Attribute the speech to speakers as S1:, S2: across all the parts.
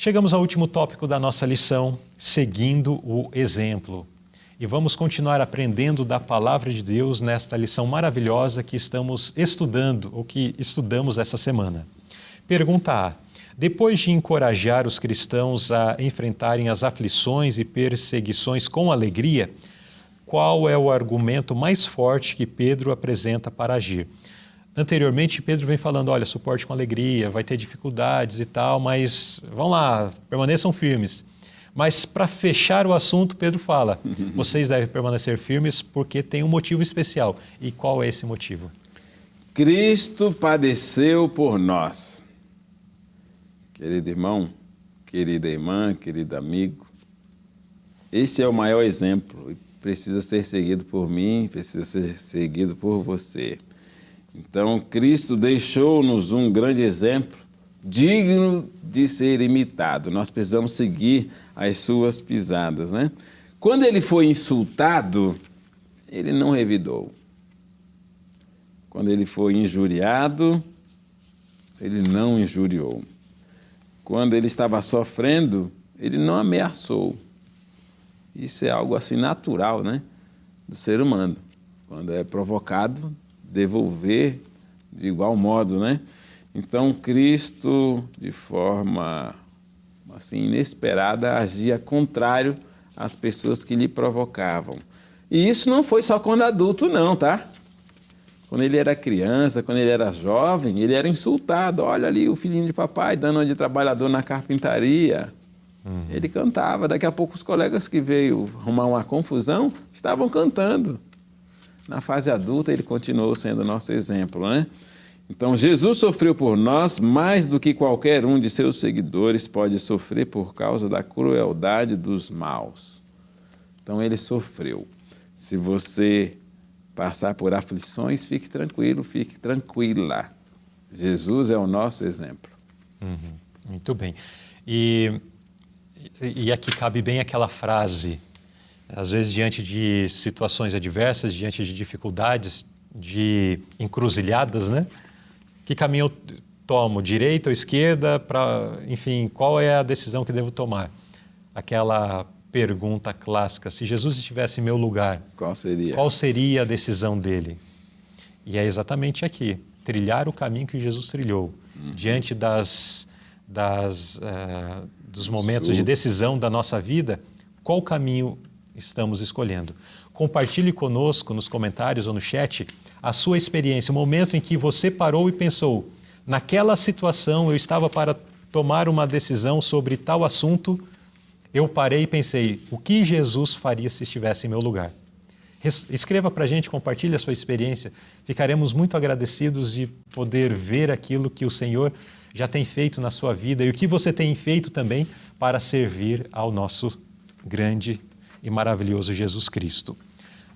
S1: Chegamos ao último tópico da nossa lição, seguindo o exemplo. E vamos continuar aprendendo da palavra de Deus nesta lição maravilhosa que estamos estudando, ou que estudamos essa semana. Pergunta A. Depois de encorajar os cristãos a enfrentarem as aflições e perseguições com alegria, qual é o argumento mais forte que Pedro apresenta para agir? Anteriormente, Pedro vem falando, olha, suporte com alegria, vai ter dificuldades e tal, mas vão lá, permaneçam firmes. Mas para fechar o assunto, Pedro fala, vocês devem permanecer firmes porque tem um motivo especial. E qual é esse motivo?
S2: Cristo padeceu por nós. Querido irmão, querida irmã, querido amigo, esse é o maior exemplo e precisa ser seguido por mim, precisa ser seguido por você. Então, Cristo deixou-nos um grande exemplo, digno de ser imitado. Nós precisamos seguir as suas pisadas, né? Quando ele foi insultado, ele não revidou. Quando ele foi injuriado, ele não injuriou. Quando ele estava sofrendo, ele não ameaçou. Isso é algo assim natural, né? Do ser humano. Quando é provocado, devolver de igual modo, né? Então, Cristo, de forma assim inesperada, agia contrário às pessoas que lhe provocavam. E isso não foi só quando adulto, não, tá? Quando ele era criança, quando ele era jovem, ele era insultado. Olha ali o filhinho de papai dando uma de trabalhador na carpintaria. Ele cantava. Daqui a pouco os colegas que veio arrumar uma confusão estavam cantando. Na fase adulta, ele continuou sendo nosso exemplo, né? Então, Jesus sofreu por nós mais do que qualquer um de seus seguidores pode sofrer por causa da crueldade dos maus. Então, ele sofreu. Se você passar por aflições, fique tranquilo, fique tranquila. Jesus é o nosso exemplo.
S1: Muito bem. E aqui cabe bem aquela frase, às vezes diante de situações adversas, diante de dificuldades, de encruzilhadas, né? Que caminho eu tomo? Direita ou esquerda? Enfim, qual é a decisão que devo tomar? Aquela pergunta clássica, se Jesus estivesse em meu lugar,
S2: Qual seria?
S1: Qual seria a decisão dele? E é exatamente aqui, trilhar o caminho que Jesus trilhou, diante dos momentos de decisão da nossa vida, qual caminho estamos escolhendo? Compartilhe conosco nos comentários ou no chat a sua experiência, o momento em que você parou e pensou, naquela situação eu estava para tomar uma decisão sobre tal assunto, eu parei e pensei, o que Jesus faria se estivesse em meu lugar? Escreva para a gente, compartilhe a sua experiência, ficaremos muito agradecidos de poder ver aquilo que o Senhor já tem feito na sua vida e o que você tem feito também para servir ao nosso grande e maravilhoso Jesus Cristo.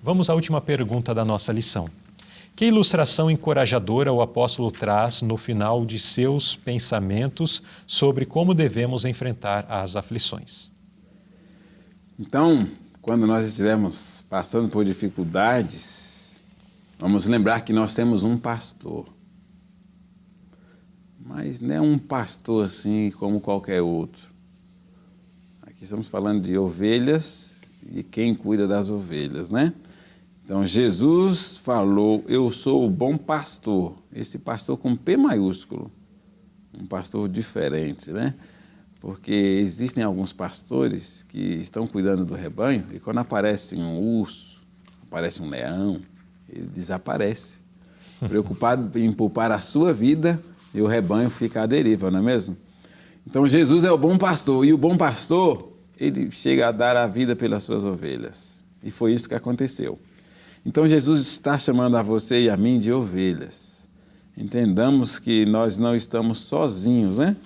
S1: Vamos à última pergunta da nossa lição. Que ilustração encorajadora o apóstolo traz no final de seus pensamentos sobre como devemos enfrentar as aflições?
S2: Então, quando nós estivermos passando por dificuldades, vamos lembrar que nós temos um pastor. Mas não é um pastor assim como qualquer outro. Aqui estamos falando de ovelhas e quem cuida das ovelhas, né? Então, Jesus falou, eu sou o bom pastor. Esse pastor com P maiúsculo. Um pastor diferente, né? Porque existem alguns pastores que estão cuidando do rebanho e quando aparece um urso, aparece um leão, ele desaparece. Preocupado em poupar a sua vida e o rebanho fica à deriva, não é mesmo? Então, Jesus é o bom pastor e o bom pastor, ele chega a dar a vida pelas suas ovelhas. E foi isso que aconteceu. Então, Jesus está chamando a você e a mim de ovelhas. Entendamos que nós não estamos sozinhos, né?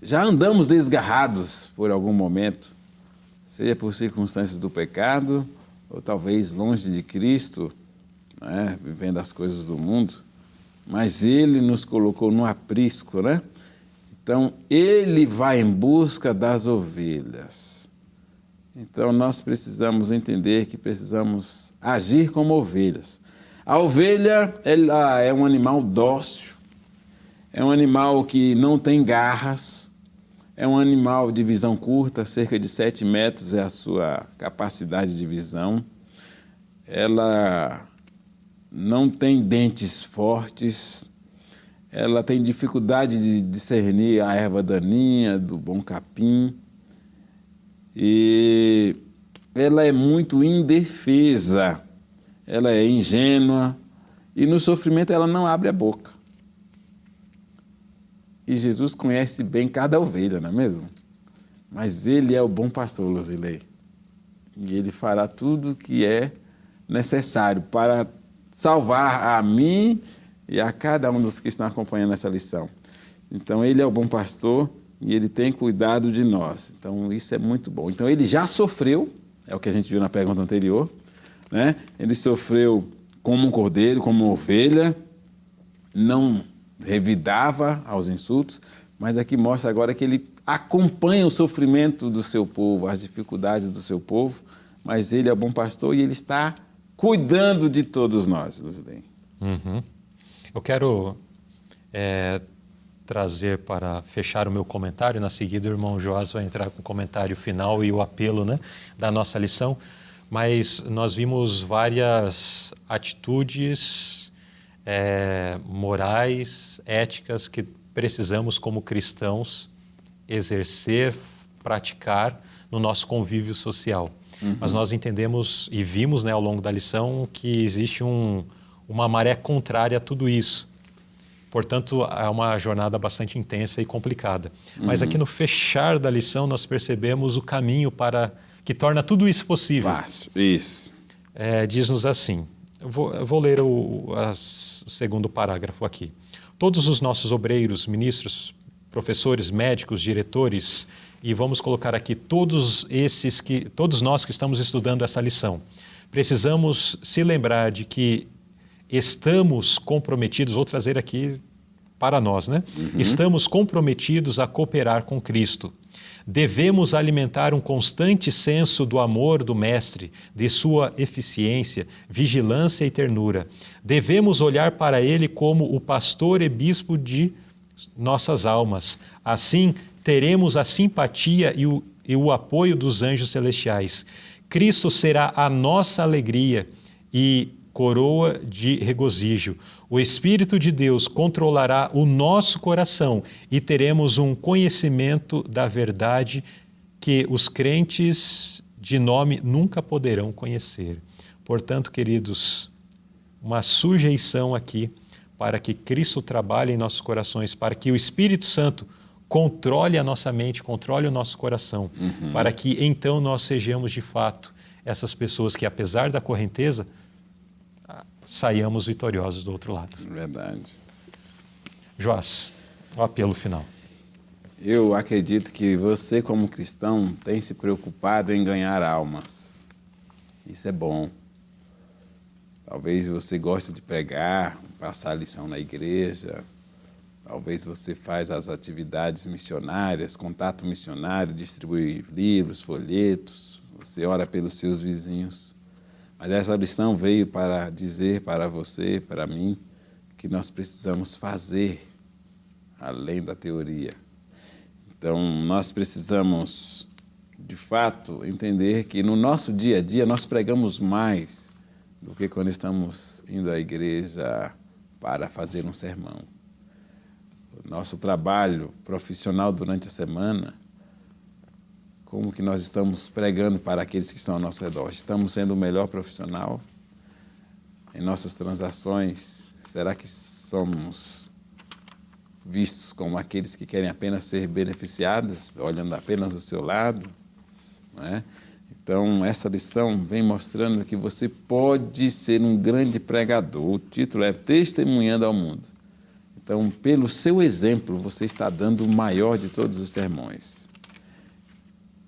S2: Já andamos desgarrados por algum momento, seja por circunstâncias do pecado, ou talvez longe de Cristo, né? Vivendo as coisas do mundo, mas Ele nos colocou no aprisco, né? Então, Ele vai em busca das ovelhas. Então, nós precisamos entender que precisamos agir como ovelhas. A ovelha, ela é um animal dócil, é um animal que não tem garras, É um animal de visão curta, cerca de 7 metros é a sua capacidade de visão. Ela não tem dentes fortes, ela tem dificuldade de discernir a erva daninha do bom capim e ela é muito indefesa, ela é ingênua e no sofrimento ela não abre a boca. E Jesus conhece bem cada ovelha, não é mesmo? Mas Ele é o bom pastor, Luzilei. E Ele fará tudo o que é necessário para salvar a mim e a cada um dos que estão acompanhando essa lição. Então, Ele é o bom pastor e Ele tem cuidado de nós. Então, isso é muito bom. Então, Ele já sofreu, é o que a gente viu na pergunta anterior, né? Ele sofreu como um cordeiro, como uma ovelha, não revidava aos insultos, mas aqui mostra agora que ele acompanha o sofrimento do seu povo, as dificuldades do seu povo, mas ele é o bom pastor e ele está cuidando de todos nós, Luzilei.
S1: Eu quero trazer para fechar o meu comentário, na seguida o irmão Joás vai entrar com o comentário final e o apelo, né, da nossa lição, mas nós vimos várias atitudes morais, éticas que precisamos como cristãos exercer, praticar no nosso convívio social. Mas nós entendemos e vimos, né, ao longo da lição que existe uma maré contrária a tudo isso. Portanto, é uma jornada bastante intensa e complicada. Mas aqui no fechar da lição nós percebemos o caminho para que torna tudo isso possível.
S2: Fácil, isso.
S1: Diz-nos assim, eu vou ler o segundo parágrafo aqui. Todos os nossos obreiros, ministros, professores, médicos, diretores, e vamos colocar aqui todos nós que estamos estudando essa lição, precisamos se lembrar de que estamos comprometidos, vou trazer aqui para nós, né? Estamos comprometidos a cooperar com Cristo. Devemos alimentar um constante senso do amor do Mestre, de sua eficiência, vigilância e ternura. Devemos olhar para ele como o pastor e bispo de nossas almas. Assim, teremos a simpatia e o apoio dos anjos celestiais. Cristo será a nossa alegria e coroa de regozijo. O Espírito de Deus controlará o nosso coração e teremos um conhecimento da verdade que os crentes de nome nunca poderão conhecer. Portanto, queridos, uma sujeição aqui para que Cristo trabalhe em nossos corações, para que o Espírito Santo controle a nossa mente, controle o nosso coração, para que então nós sejamos de fato essas pessoas que, apesar da correnteza, saiamos vitoriosos do outro lado.
S2: Verdade.
S1: Joás, o apelo final.
S2: Eu acredito que você, como cristão, tem se preocupado em ganhar almas. Isso é bom. Talvez você goste de pregar, passar a lição na igreja. Talvez você faz as atividades missionárias, contato missionário, distribui livros, folhetos. Você ora pelos seus vizinhos. Mas essa lição veio para dizer para você, para mim, que nós precisamos fazer além da teoria. Então, nós precisamos, de fato, entender que no nosso dia a dia nós pregamos mais do que quando estamos indo à igreja para fazer um sermão. O nosso trabalho profissional durante a semana, como que nós estamos pregando para aqueles que estão ao nosso redor? Estamos sendo o melhor profissional em nossas transações? Será que somos vistos como aqueles que querem apenas ser beneficiados, olhando apenas o seu lado? Não é? Então, essa lição vem mostrando que você pode ser um grande pregador. O título é Testemunhando ao Mundo. Então, pelo seu exemplo, você está dando o maior de todos os sermões.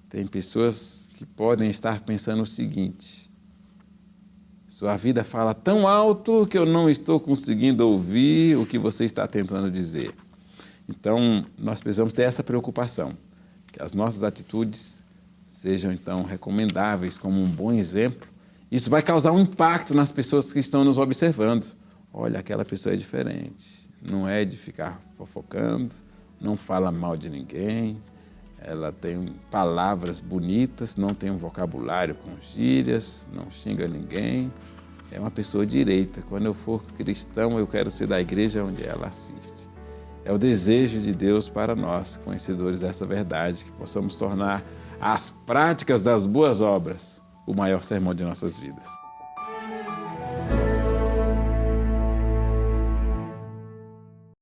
S2: Tem pessoas que podem estar pensando o seguinte: sua vida fala tão alto que eu não estou conseguindo ouvir o que você está tentando dizer. Então, nós precisamos ter essa preocupação, que as nossas atitudes sejam, então, recomendáveis como um bom exemplo. Isso vai causar um impacto nas pessoas que estão nos observando. Olha, aquela pessoa é diferente. Não é de ficar fofocando, não fala mal de ninguém. ela tem palavras bonitas, não tem um vocabulário com gírias, não xinga ninguém. É uma pessoa direita. Quando eu for cristão, eu quero ser da igreja onde ela assiste. É o desejo de Deus para nós, conhecedores dessa verdade, que possamos tornar as práticas das boas obras o maior sermão de nossas vidas.